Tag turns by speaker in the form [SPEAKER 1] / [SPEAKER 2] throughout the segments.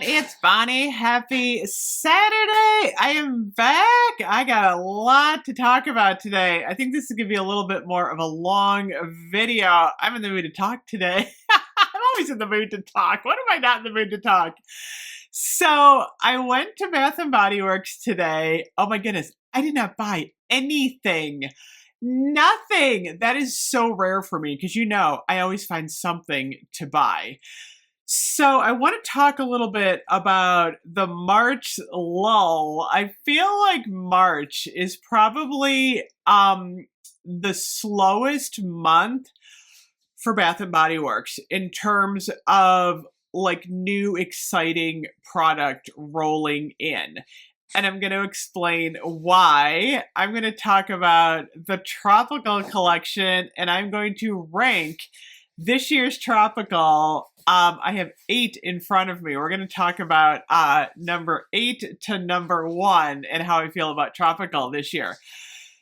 [SPEAKER 1] It's Bonnie. Happy Saturday. I am back. I got a lot to talk about today. I think this is going to be a little bit more of a long video. I'm in the mood to talk today. I'm always in the mood to talk. When am I not in the mood to talk? So I went to Bath and Body Works today. Oh my goodness. I did not buy anything. Nothing. That is so rare for me because I always find something to buy. So I want to talk a little bit about the March lull. I feel like March is probably the slowest month for Bath and Body Works in terms of like new exciting product rolling in. And I'm going to explain why. I'm going to talk about the tropical collection and I'm going to rank this year's tropical. I have 8 in front of me. We're going to talk about number 8 to number 1 and how I feel about tropical this year.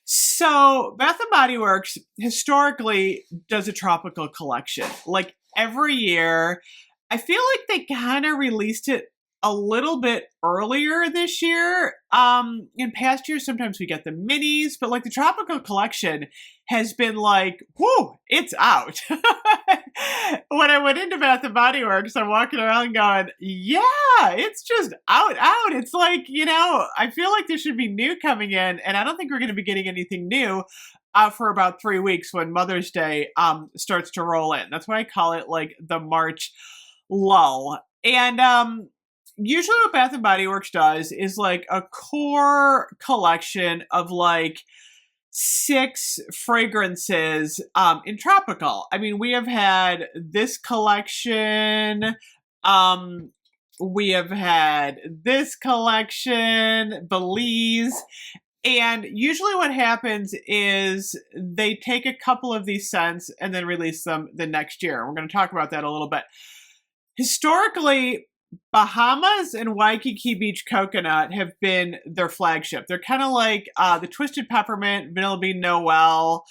[SPEAKER 1] So Bath and Body Works historically does a tropical collection. Like every year, I feel like they kind of released it a little bit earlier this year. In past years, sometimes we get the minis, but like the tropical collection has been like, whoo, it's out. When I went into Bath and Body Works, I'm walking around going, yeah, it's just out. It's like, I feel like there should be new coming in, and I don't think we're going to be getting anything new for about 3 weeks when Mother's Day starts to roll in. That's why I call it like the March lull. And usually what Bath and Body Works does is like a core collection of like 6 fragrances in tropical. I mean, we have had this collection. We have had this collection, Belize. And usually what happens is they take a couple of these scents and then release them the next year. We're going to talk about that a little bit. Historically, Bahamas and Waikiki Beach Coconut have been their flagship. They're kind of like the Twisted Peppermint, Vanilla Bean Noel,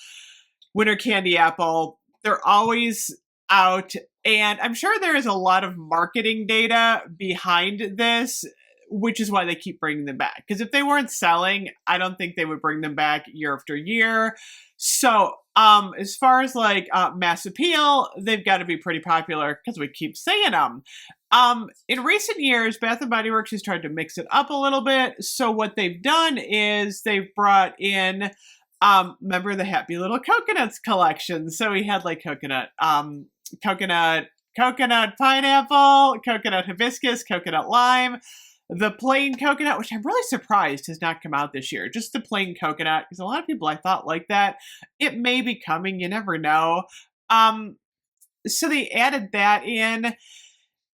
[SPEAKER 1] Winter Candy Apple. They're always out. And I'm sure there is a lot of marketing data behind this, which is why they keep bringing them back. Because if they weren't selling, I don't think they would bring them back year after year. So as far as like mass appeal, they've got to be pretty popular because we keep saying them. In recent years, Bath and Body Works has tried to mix it up a little bit. So what they've done is they've brought in, remember the Happy Little Coconuts collection. So we had like coconut pineapple, coconut hibiscus, coconut lime. The plain coconut, which I'm really surprised has not come out this year. Just the plain coconut, because a lot of people I thought like that. It may be coming, you never know. So they added that in.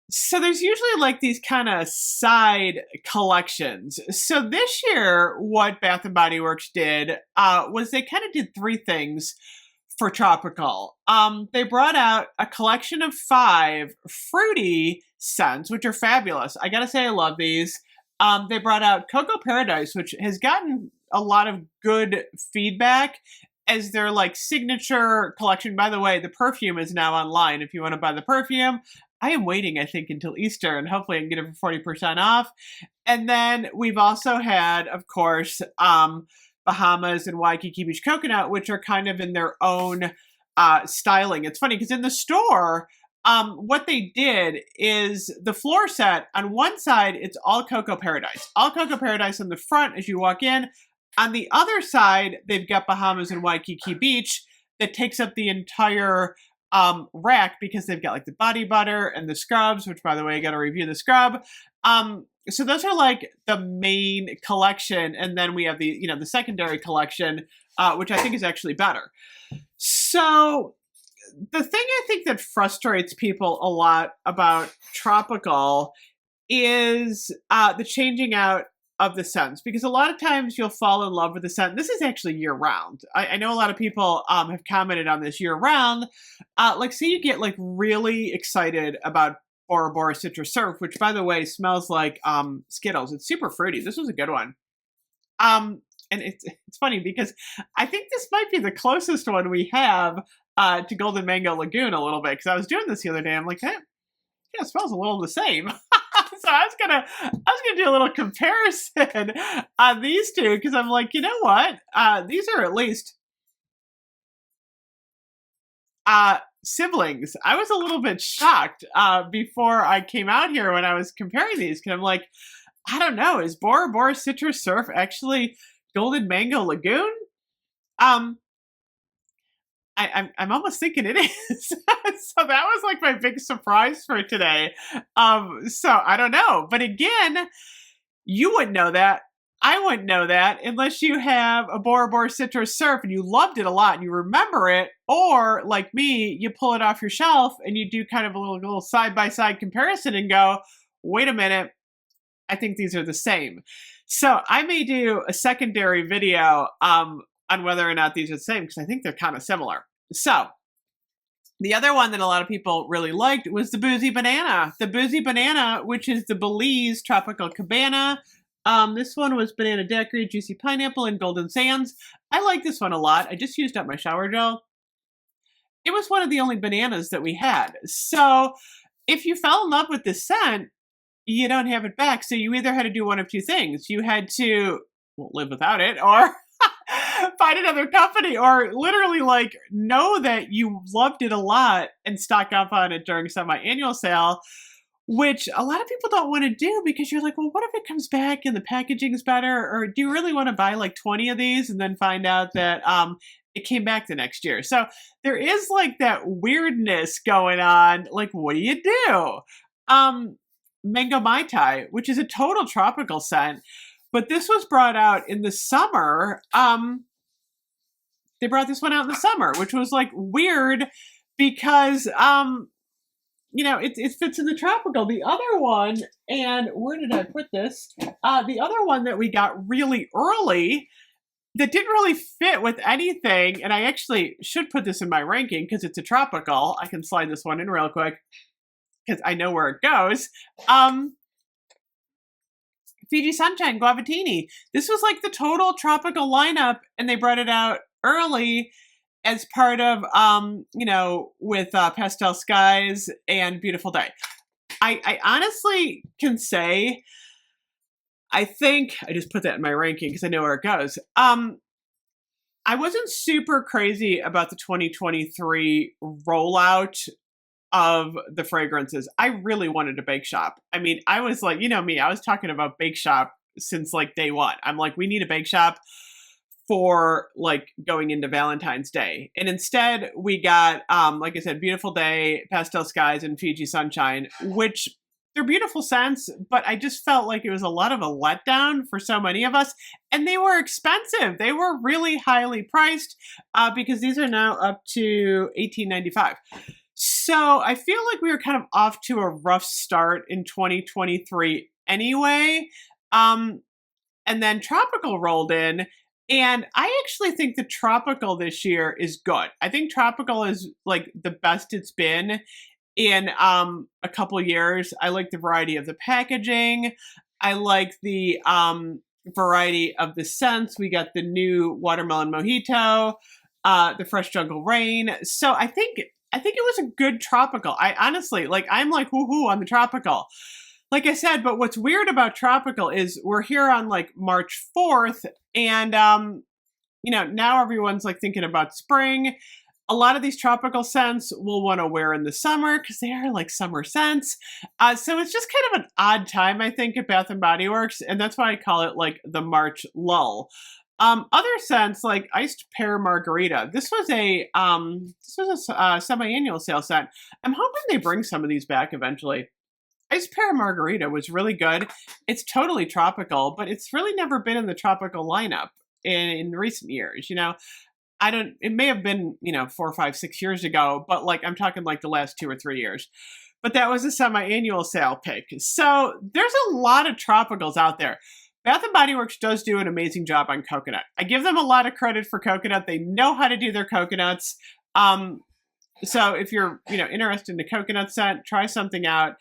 [SPEAKER 1] So there's usually like these kind of side collections. So this year, what Bath and Body Works did was they kind of did 3 things for tropical. They brought out a collection of 5 fruity scents, which are fabulous. I gotta say, I love these. They brought out Cocoa Paradise, which has gotten a lot of good feedback as their like signature collection. By the way, the perfume is now online. If you want to buy the perfume, I am waiting, I think, until Easter, and hopefully I can get it for 40% off. And then we've also had, of course, Bahamas and Waikiki Beach Coconut, which are kind of in their own styling. It's funny because in the store, what they did is the floor set on one side, it's all Cocoa Paradise. All Cocoa Paradise on the front as you walk in. On the other side, they've got Bahamas and Waikiki Beach that takes up the entire rack because they've got like the body butter and the scrubs, which by the way, I got to review the scrub. So those are like the main collection. And then we have the secondary collection, which I think is actually better. So the thing I think that frustrates people a lot about tropical is the changing out of the scents, because a lot of times you'll fall in love with the scent. This is actually year round. I know a lot of people have commented on this year round. Like say you get like really excited about Bora Citrus Surf, which by the way smells like Skittles. It's super fruity. This was a good one. And it's funny because I think this might be the closest one we have to Golden Mango Lagoon a little bit, because I was doing this the other day. I'm like, it smells a little the same. So I was gonna do a little comparison on these two because I'm like, you know what? These are at least siblings. I was a little bit shocked before I came out here when I was comparing these because I'm like, I don't know, is Bora Citrus Surf actually Golden Mango Lagoon? Um, I'm almost thinking it is. So that was like my big surprise for today. So I don't know, but again, you wouldn't know that. I wouldn't know that unless you have a Bora Citrus Surf and you loved it a lot and you remember it, or like me, you pull it off your shelf and you do kind of a little side-by-side comparison and go, wait a minute, I think these are the same. So I may do a secondary video on whether or not these are the same because I think they're kind of similar. So the other one that a lot of people really liked was the Boozy Banana. The Boozy Banana, which is the Belize Tropical Cabana. This one was banana daiquiri, juicy pineapple, and golden sands. I like this one a lot. I just used up my shower gel. It was one of the only bananas that we had. So if you fell in love with this scent, you don't have it back. So you either had to do one of two things. You had to live without it or find another company or literally like know that you loved it a lot and stock up on it during semi-annual sale, which a lot of people don't want to do because you're like, well, what if it comes back and the packaging is better? Or do you really want to buy like 20 of these and then find out that it came back the next year? So there is like that weirdness going on. Like, what do you do? Mango Mai Tai, which is a total tropical scent, but this was brought out in the summer. They brought this one out in the summer, which was like weird because, you know, it fits in the tropical. The other one, and where did I put this? The other one that we got really early that didn't really fit with anything, and I actually should put this in my ranking because it's a tropical. I can slide this one in real quick because I know where it goes. Fiji Sunshine Guavatini. This was like the total tropical lineup, and they brought it out early as part of, you know, with Pastel Skies and Beautiful Day. I honestly can say, I think, I just put that in my ranking because I know where it goes. I wasn't super crazy about the 2023 rollout of the fragrances. I really wanted a bake shop. I mean, I was like, you know me, I was talking about bake shop since like day one. I'm like, we need a bake shop for like going into Valentine's Day. And instead we got, like I said, Beautiful Day, Pastel Skies, and Fiji Sunshine, which they're beautiful scents, but I just felt like it was a lot of a letdown for so many of us. And they were expensive. They were really highly priced because these are now up to $18.95. So I feel like we were kind of off to a rough start in 2023 anyway. And then Tropical rolled in. And I actually think the Tropical this year is good. I think Tropical is like the best it's been in a couple years. I like the variety of the packaging. I like the variety of the scents. We got the new Watermelon Mojito, the Fresh Jungle Rain. So I think it was a good Tropical. I honestly, like, I'm like woohoo on the Tropical. Like I said, but what's weird about Tropical is we're here on like March 4th and, you know, now everyone's like thinking about spring. A lot of these tropical scents we'll want to wear in the summer because they are like summer scents. So it's just kind of an odd time, I think, at Bath & Body Works. And that's why I call it like the March lull. Other scents like Iced Pear Margarita. This was a semi-annual sale scent. I'm hoping they bring some of these back eventually. Iced Pear Margarita was really good. It's totally tropical, but it's really never been in the tropical lineup in recent years. You know, it may have been, you know, 4, 5, 6 years ago, but like, I'm talking like the last 2 or 3 years. But that was a semi-annual sale pick. So there's a lot of tropicals out there. Bath & Body Works does do an amazing job on coconut. I give them a lot of credit for coconut. They know how to do their coconuts. So if you're, you know, interested in a coconut scent, try something out.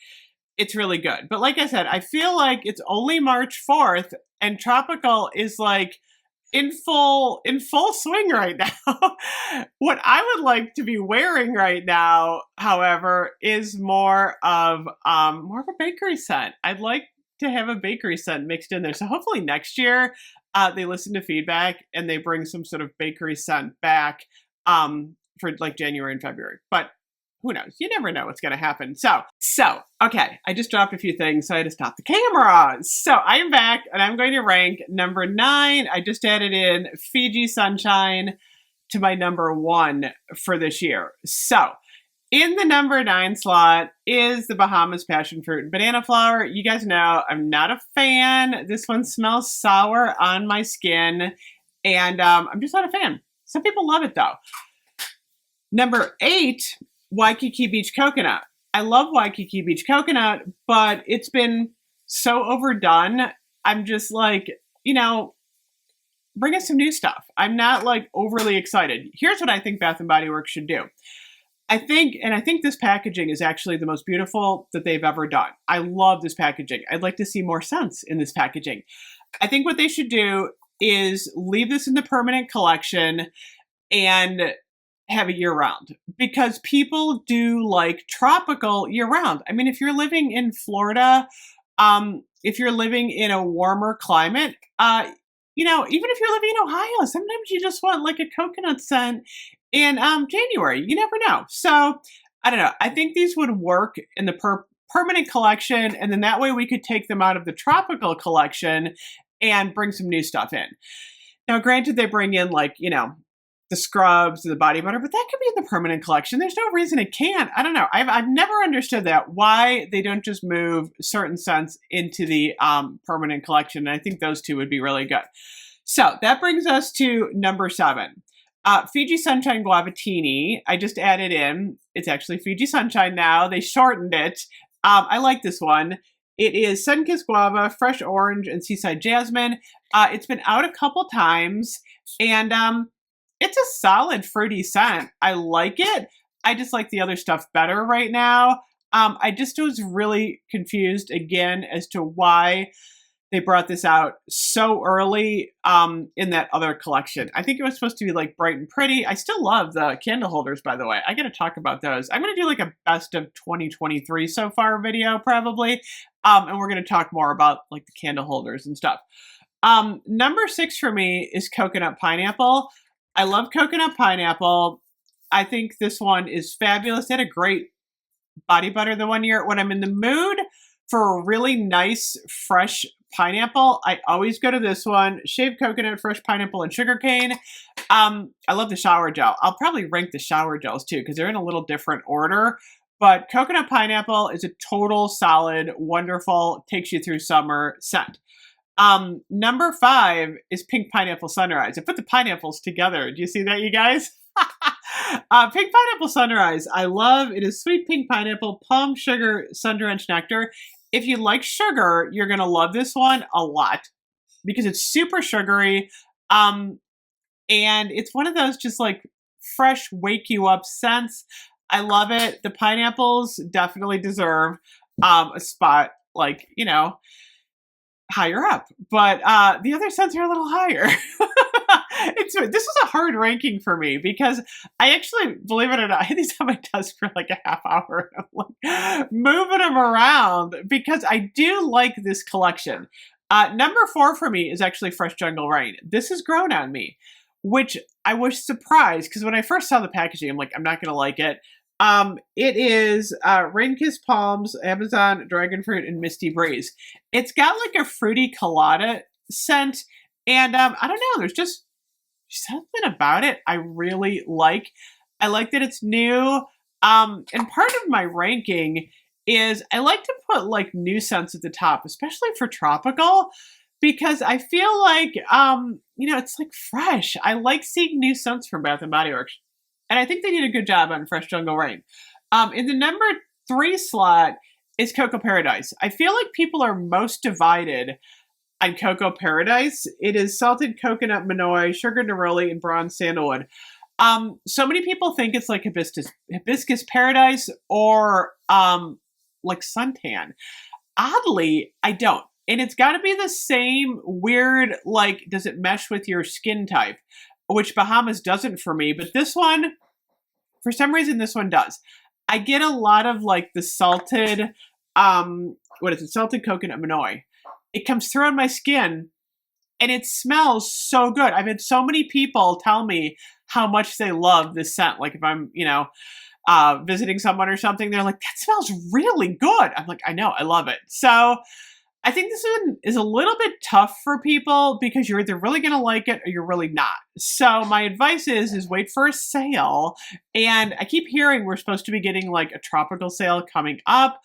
[SPEAKER 1] It's really good. But like I said, I feel like it's only March 4th and Tropical is like in full swing right now. What I would like to be wearing right now, however, is more of a bakery scent. I'd like to have a bakery scent mixed in there. So hopefully next year they listen to feedback and they bring some sort of bakery scent back for like January and February. But who knows? You never know what's going to happen. So, okay, I just dropped a few things, so I had to stop the camera. So I am back, and I'm going to rank number 9. I just added in Fiji Sunshine to my number 1 for this year. So in the number 9 slot is the Bahamas Passion Fruit and Banana Flower. You guys know I'm not a fan. This one smells sour on my skin, and I'm just not a fan. Some people love it, though. Number 8, Waikiki Beach Coconut. I love Waikiki Beach Coconut, but it's been so overdone. I'm just like, bring us some new stuff. I'm not like overly excited. Here's what I think Bath & Body Works should do. I think this packaging is actually the most beautiful that they've ever done. I love this packaging. I'd like to see more scents in this packaging. I think what they should do is leave this in the permanent collection and have it year-round, because people do like tropical year-round. I mean, if you're living in Florida, if you're living in a warmer climate, even if you're living in Ohio, sometimes you just want like a coconut scent in January. You never know. So I don't know. I think these would work in the permanent collection, and then that way we could take them out of the tropical collection and bring some new stuff in. Now, granted, they bring in like, the scrubs and the body butter, but that could be in the permanent collection. There's no reason it can't. I don't know. I've never understood that, why they don't just move certain scents into the permanent collection. And I think those two would be really good. So that brings us to number 7. Fiji Sunshine Guavatini. I just added in. It's actually Fiji Sunshine now. They shortened it. I like this one. It is Sun-Kissed Guava, Fresh Orange, and Seaside Jasmine. It's been out a couple times, and it's a solid fruity scent. I like it. I just like the other stuff better right now. I just was really confused again as to why they brought this out so early in that other collection. I think it was supposed to be like bright and pretty. I still love the candle holders, by the way. I got to talk about those. I'm going to do like a best of 2023 so far video probably. And we're going to talk more about like the candle holders and stuff. Number 6 for me is Coconut Pineapple. I love Coconut Pineapple. I think this one is fabulous. They had a great body butter the one year. When I'm in the mood for a really nice, fresh pineapple, I always go to this one. Shaved coconut, fresh pineapple, and sugarcane. I love the shower gel. I'll probably rank the shower gels too, because they're in a little different order. But Coconut Pineapple is a total solid, wonderful, takes you through summer scent. Number 5 is Pink Pineapple Sunrise. I put the pineapples together. Do you see that, you guys? Pink Pineapple Sunrise. I love it. Is sweet pink pineapple, palm sugar, sun-drenched nectar. If you like sugar, you're going to love this one a lot because it's super sugary. And it's one of those just like fresh, wake you up scents. I love it. The pineapples definitely deserve a spot, like, higher up, but the other scents are a little higher. This was a hard ranking for me because I actually, believe it or not, I had these on my desk for like a half hour. I'm like moving them around because I do like this collection. Number 4 for me is actually Fresh Jungle Rain. This has grown on me, which I was surprised because when I first saw the packaging, I'm like, I'm not going to like it. It is Rain-Kissed Palms, Amazon Dragon Fruit, and Misty Breeze. It's got like a fruity colada scent, and I don't know, there's just something about it I really like. I like that it's new, and part of my ranking is I like to put like new scents at the top, especially for tropical, because I feel like, it's like fresh. I like seeing new scents from Bath & Body Works. And I think they did a good job on Fresh Jungle Rain. In the number 3 slot is Cocoa Paradise. I feel like people are most divided on Cocoa Paradise. It is salted coconut manoi, sugar neroli, and bronze sandalwood. So many people think it's like hibiscus paradise or like suntan. Oddly, I don't. and it's got to be the same weird, like, does it mesh with your skin type? Which Bahamas doesn't for me, but this one, for some reason, this one does. I get a lot of like the salted, what is it? Salted coconut manoi. It comes through on my skin and it smells so good. I've had so many people tell me how much they love this scent. Like if I'm, visiting someone or something, they're like, that smells really good. I'm like, I know, I love it. So I think this one is a little bit tough for people because you're either really going to like it or you're really not. So my advice is wait for a sale. And I keep hearing we're supposed to be getting like a tropical sale coming up,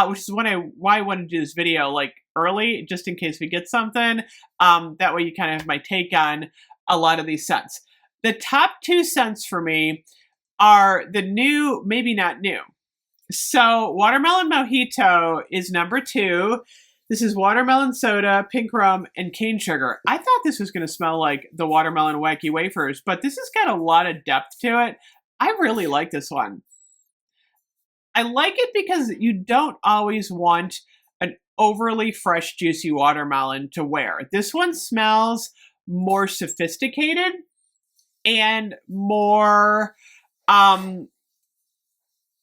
[SPEAKER 1] which is why I wanted to do this video like early, just in case we get something. That way you kind of have my take on a lot of these scents. The top 2 scents for me are the new, maybe not new. So Watermelon Mojito is number 2. This is watermelon soda, pink rum, and cane sugar. I thought this was going to smell like the watermelon wacky wafers, but this has got a lot of depth to it. I really like this one. I like it because you don't always want an overly fresh, juicy watermelon to wear. This one smells more sophisticated and more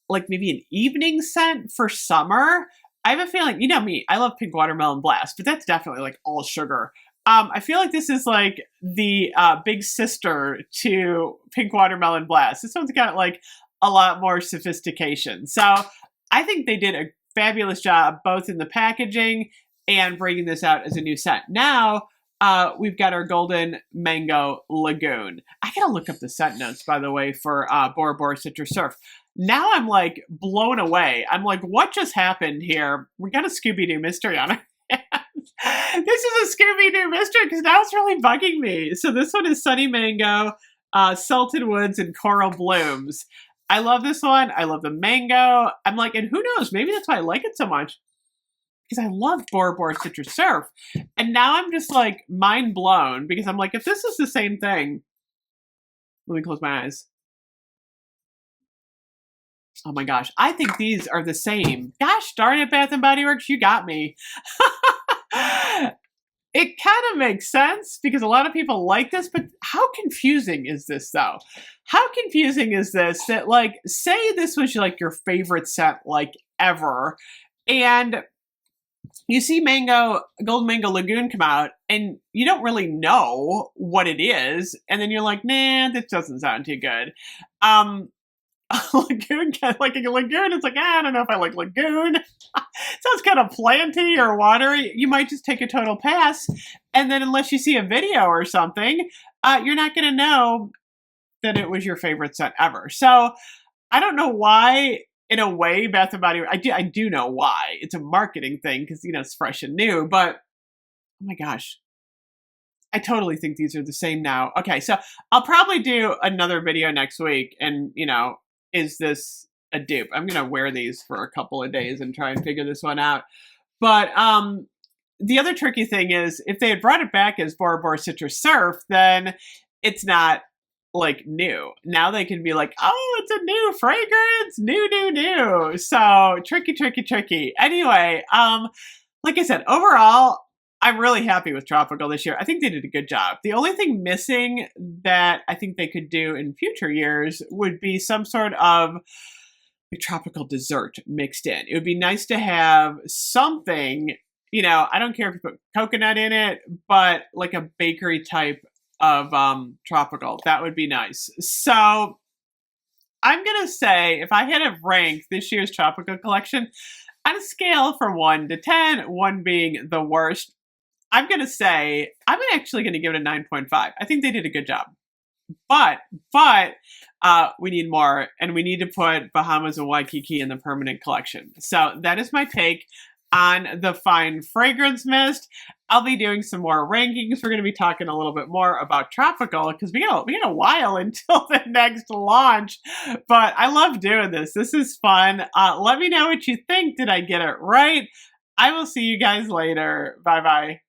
[SPEAKER 1] like maybe an evening scent for summer. I have a feeling, you know me, I love pink watermelon blast, but that's definitely like all sugar. I feel like this is like the big sister to pink watermelon blast. This one's got like a lot more sophistication. So I think they did a fabulous job both in the packaging and bringing this out as a new scent. Now we've got our Golden Mango Lagoon. I gotta look up the scent notes, by the way, for Bora Citrus Surf. Now I'm like blown away. I'm like, what just happened here? We got a Scooby-Doo mystery on it. This is a Scooby-Doo mystery because now it's really bugging me. So this one is Sunny Mango, Salted Woods, and Coral Blooms. I love this one. I love the mango. I'm like, and who knows? Maybe that's why I like it so much. Because I love Bora Citrus Surf. And now I'm just like mind blown because I'm like, if this is the same thing, let me close my eyes. Oh my gosh, I think these are the same. Gosh darn it, Bath & Body Works, you got me. It kind of makes sense because a lot of people like this, but how confusing is this though? How confusing is this that like, say this was like your favorite scent like ever, and you see Golden Mango Lagoon come out and you don't really know what it is, and then you're like, nah, this doesn't sound too good. Lagoon, like a lagoon, it's like, I don't know if I like lagoon. Sounds kind of planty or watery. You might just take a total pass, and then unless you see a video or something, you're not going to know that it was your favorite scent ever. So I don't know why, in a way, Bath & Body Works, I do know why. It's a marketing thing because, it's fresh and new, but oh my gosh. I totally think these are the same now. Okay, so I'll probably do another video next week and, is this a dupe? I'm going to wear these for a couple of days and try and figure this one out. But the other tricky thing is if they had brought it back as Bora Citrus Surf, then it's not like new. Now they can be like, oh, it's a new fragrance, new. So tricky. Anyway, like I said, overall, I'm really happy with Tropical this year. I think they did a good job. The only thing missing that I think they could do in future years would be some sort of a tropical dessert mixed in. It would be nice to have something, I don't care if you put coconut in it, but like a bakery type of tropical. That would be nice. So I'm going to say, if I had to rank this year's tropical collection on a scale from 1 to 10, 1 being the worst, I'm going to say, I'm actually going to give it a 9.5. I think they did a good job. But we need more, and we need to put Bahamas and Waikiki in the permanent collection. So that is my take on the Fine Fragrance Mist. I'll be doing some more rankings. We're going to be talking a little bit more about Tropical because we got a while until the next launch. But I love doing this. This is fun. Let me know what you think. Did I get it right? I will see you guys later. Bye-bye.